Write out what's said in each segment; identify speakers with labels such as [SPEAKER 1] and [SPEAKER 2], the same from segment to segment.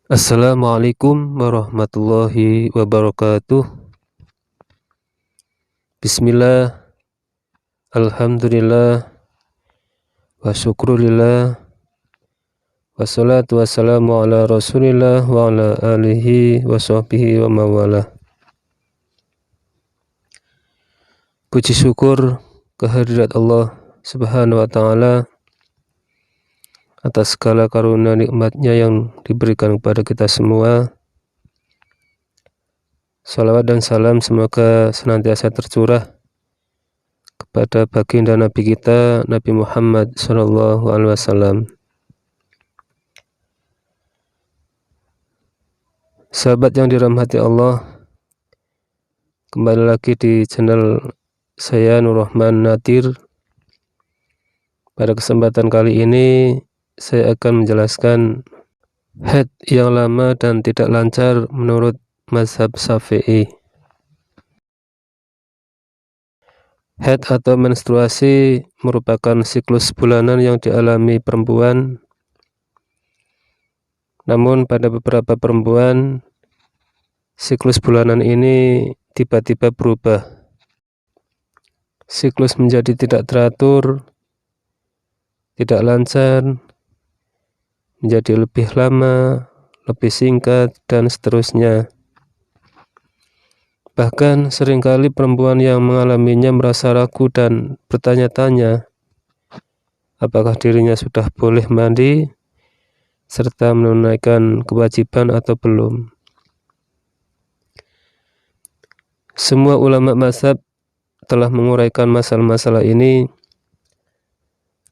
[SPEAKER 1] Assalamualaikum warahmatullahi wabarakatuh. Bismillah, alhamdulillah, wa syukrulillah, wassalatu wassalamu ala rasulillah wa ala alihi wa sahbihi wa mawalah. Puji syukur kehadirat Allah subhanahu wa ta'ala atas segala karunia nikmatnya yang diberikan kepada kita semua. Salawat dan salam semoga senantiasa tercurah kepada baginda Nabi kita, Nabi Muhammad SAW. Sahabat yang dirahmati Allah, kembali lagi di channel saya Nur Rahman Nadir. Pada kesempatan kali ini saya akan menjelaskan haid yang lama dan tidak lancar menurut mazhab Syafi'i. Haid atau menstruasi merupakan siklus bulanan yang dialami perempuan. Namun pada beberapa perempuan, siklus bulanan ini tiba-tiba berubah. Siklus menjadi tidak teratur, tidak lancar, menjadi lebih lama, lebih singkat, dan seterusnya. Bahkan seringkali perempuan yang mengalaminya merasa ragu dan bertanya-tanya apakah dirinya sudah boleh mandi serta menunaikan kewajiban atau belum. Semua ulama mazhab telah menguraikan masalah-masalah ini,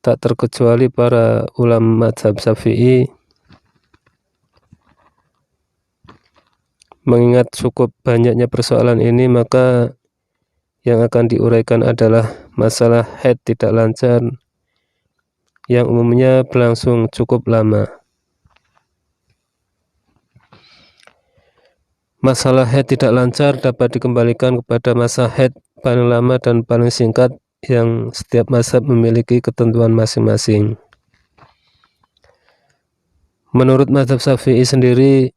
[SPEAKER 1] tak terkecuali para ulama mazhab Syafi'i. Mengingat cukup banyaknya persoalan ini, maka yang akan diuraikan adalah masalah haid tidak lancar yang umumnya berlangsung cukup lama. Masalah haid tidak lancar dapat dikembalikan kepada masa haid paling lama dan paling singkat yang setiap mazhab memiliki ketentuan masing-masing. Menurut mazhab Syafi'i sendiri,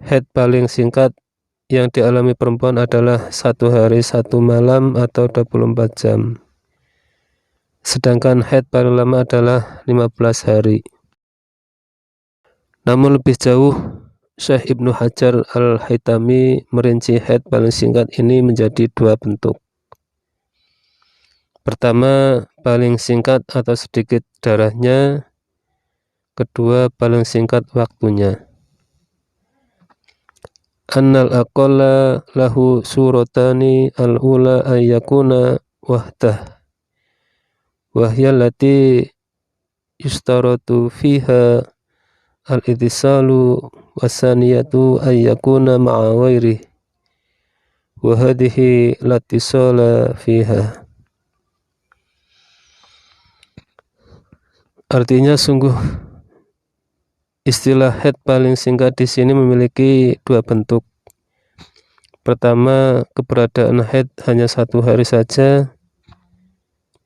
[SPEAKER 1] haid paling singkat yang dialami perempuan adalah 1 hari 1 malam atau 24 jam. Sedangkan haid paling lama adalah 15 hari. Namun lebih jauh, Syekh Ibnu Hajar Al-Haytami merinci haid paling singkat ini menjadi 2 bentuk. Pertama, paling singkat atau sedikit darahnya. Kedua, paling singkat waktunya. Annal aqalla lahu suratani al-ula ayyakuna wahdah wahya allati yustaratu fiha al-ittisalu wasaniyatu ayyakuna ma'a ghairi wa hadhihi latisala fiha. Artinya sungguh istilah haid paling singkat di sini memiliki 2 bentuk. Pertama, keberadaan haid hanya 1 hari saja,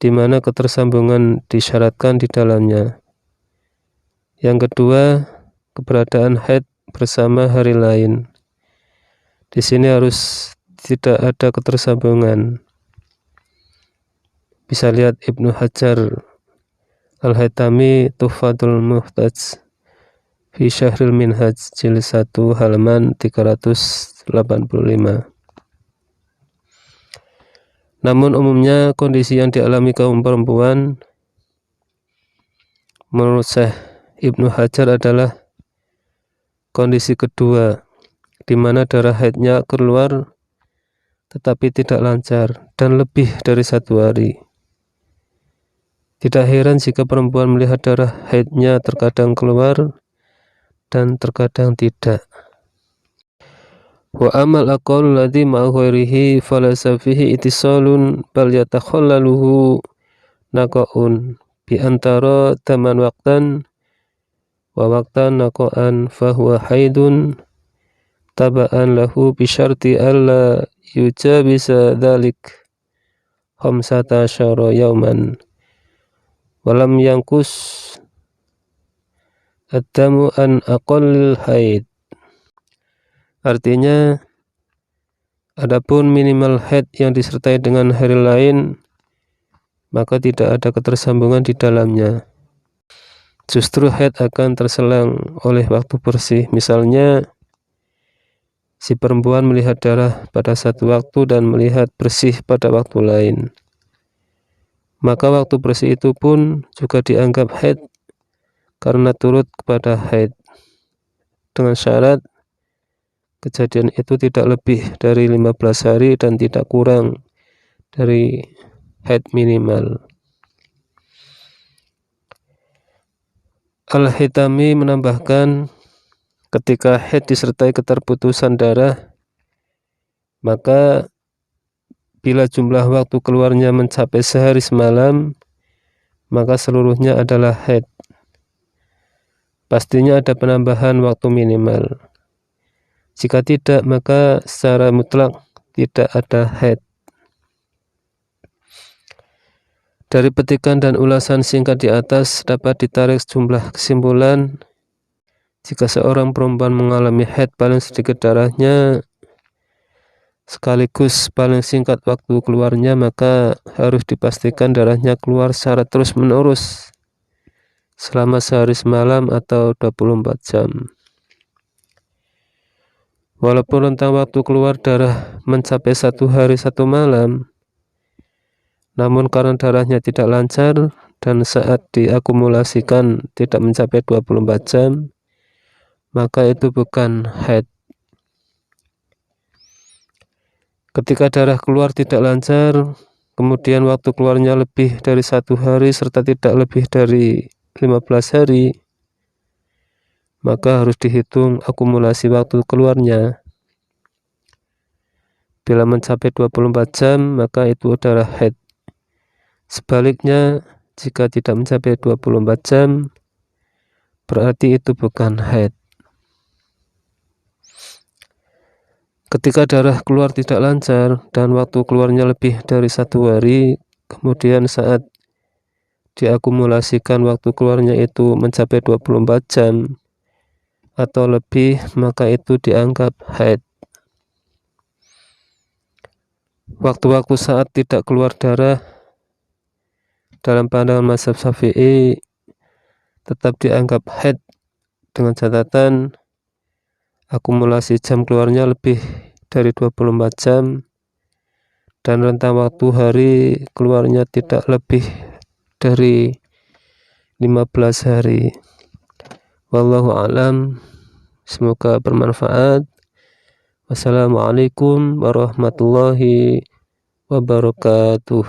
[SPEAKER 1] di mana ketersambungan disyaratkan di dalamnya. Yang kedua, keberadaan haid bersama hari lain. Di sini harus tidak ada ketersambungan. Bisa lihat Ibnu Hajar Al-Haytami Tuhfatul Muhtaj fi Syahril Minhaj jilid 1 halaman 385. Namun umumnya kondisi yang dialami kaum perempuan menurut Syekh Ibnu Hajar adalah kondisi kedua, di mana darah haidnya keluar tetapi tidak lancar dan lebih dari 1 hari. Tidak heran jika perempuan melihat darah haidnya terkadang keluar dan terkadang tidak. Wa amal aqallu ladzi ma'a ghairihi falasa fihi ittisalun bal yatakhallaluhu naqa'un bi antara taman waqtan wa waqtan naqa'an fahuwa haidun taba'an lahu bi syarti alla yujabisa dzalik 15 yauman walam yangkus ad-damu an aqallil haid. Artinya, adapun minimal haid yang disertai dengan hari lain, maka tidak ada ketersambungan di dalamnya. Justru haid akan terselang oleh waktu bersih. Misalnya, si perempuan melihat darah pada satu waktu dan melihat bersih pada waktu lain. Maka waktu bersih itu pun juga dianggap haid karena turut kepada haid. Dengan syarat kejadian itu tidak lebih dari 15 hari dan tidak kurang dari haid minimal. Al-Hitami menambahkan, ketika haid disertai keterputusan darah, maka bila jumlah waktu keluarnya mencapai sehari semalam, maka seluruhnya adalah haid. Pastinya ada penambahan waktu minimal. Jika tidak, maka secara mutlak tidak ada haid. Dari petikan dan ulasan singkat di atas dapat ditarik sejumlah kesimpulan. Jika seorang perempuan mengalami haid paling sedikit darahnya sekaligus paling singkat waktu keluarnya, maka harus dipastikan darahnya keluar secara terus-menerus selama sehari semalam atau 24 jam. Walaupun rentang waktu keluar darah mencapai 1 hari 1 malam, namun karena darahnya tidak lancar dan saat diakumulasikan tidak mencapai 24 jam, maka itu bukan haid. Ketika darah keluar tidak lancar, kemudian waktu keluarnya lebih dari 1 hari serta tidak lebih dari 15 hari, maka harus dihitung akumulasi waktu keluarnya. Bila mencapai 24 jam, maka itu adalah haid. Sebaliknya, jika tidak mencapai 24 jam, berarti itu bukan haid. Ketika darah keluar tidak lancar dan waktu keluarnya lebih dari 1 hari, kemudian saat diakumulasikan waktu keluarnya itu mencapai 24 jam atau lebih, maka itu dianggap haid. Waktu-waktu saat tidak keluar darah dalam pandangan mazhab Syafi'i tetap dianggap haid dengan catatan akumulasi jam keluarnya lebih dari 24 jam dan rentang waktu hari keluarnya tidak lebih dari 15 hari. Wallahu a'lam. Semoga bermanfaat. Wassalamualaikum warahmatullahi wabarakatuh.